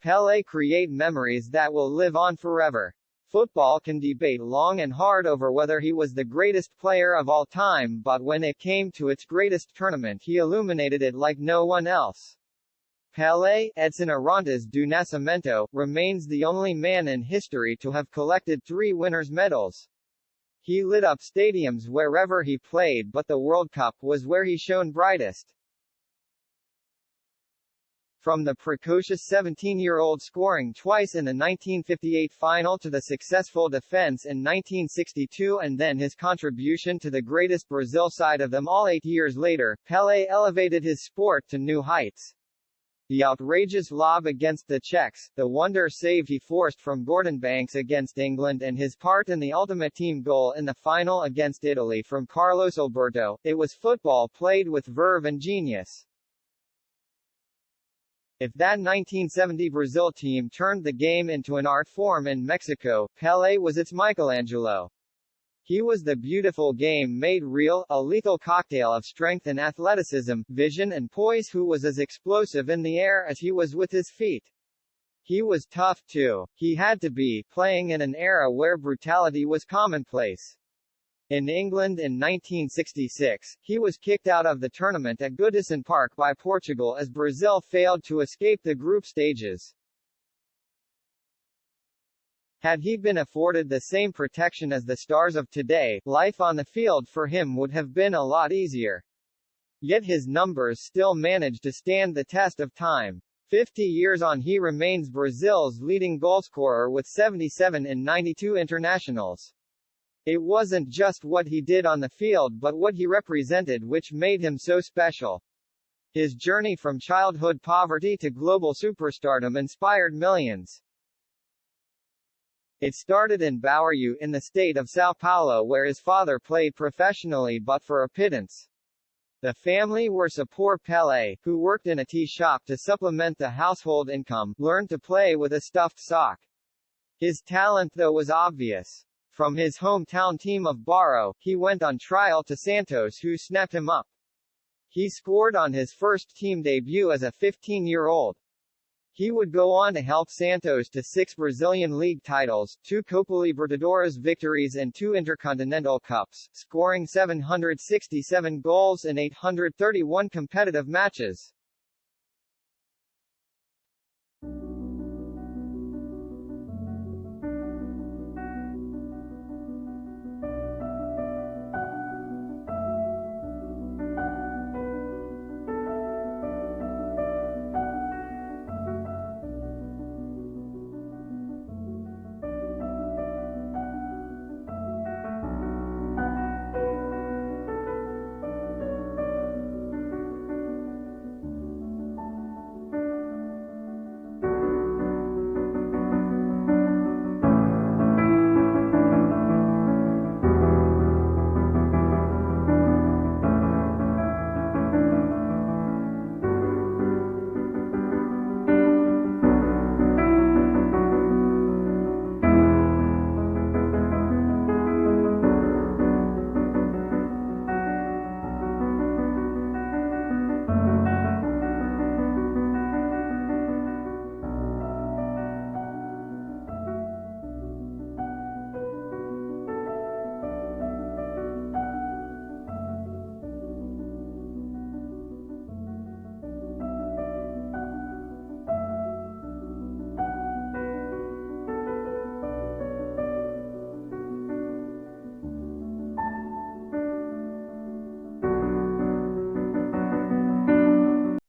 Pele create memories that will live on forever. Football can debate long and hard over whether he was the greatest player of all time, but when it came to its greatest tournament he illuminated it like no one else. Pele, Edson Arantes do Nascimento, remains the only man in history to have collected 3 winners' medals. He lit up stadiums wherever he played, but the World Cup was where he shone brightest. From the precocious 17-year-old scoring twice in the 1958 final to the successful defense in 1962 and then his contribution to the greatest Brazil side of them all 8 years later, Pele elevated his sport to new heights. The outrageous lob against the Czechs, the wonder save he forced from Gordon Banks against England and his part in the ultimate team goal in the final against Italy from Carlos Alberto, it was football played with verve and genius. If that 1970 Brazil team turned the game into an art form in Mexico, Pele was its Michelangelo. He was the beautiful game made real, a lethal cocktail of strength and athleticism, vision and poise, who was as explosive in the air as he was with his feet. He was tough too. He had to be, playing in an era where brutality was commonplace. In England in 1966, he was kicked out of the tournament at Goodison Park by Portugal as Brazil failed to escape the group stages. Had he been afforded the same protection as the stars of today, life on the field for him would have been a lot easier. Yet his numbers still managed to stand the test of time. 50 years on he remains Brazil's leading goalscorer with 77 in 92 internationals. It wasn't just what he did on the field but what he represented which made him so special. His journey from childhood poverty to global superstardom inspired millions. It started in Bauru in the state of São Paulo where his father played professionally but for a pittance. The family were so poor Pele, who worked in a tea shop to supplement the household income, learned to play with a stuffed sock. His talent though was obvious. From his hometown team of Barro, he went on trial to Santos who snapped him up. He scored on his first team debut as a 15-year-old. He would go on to help Santos to 6 Brazilian League titles, 2 Copa Libertadores victories and 2 Intercontinental Cups, scoring 767 goals in 831 competitive matches.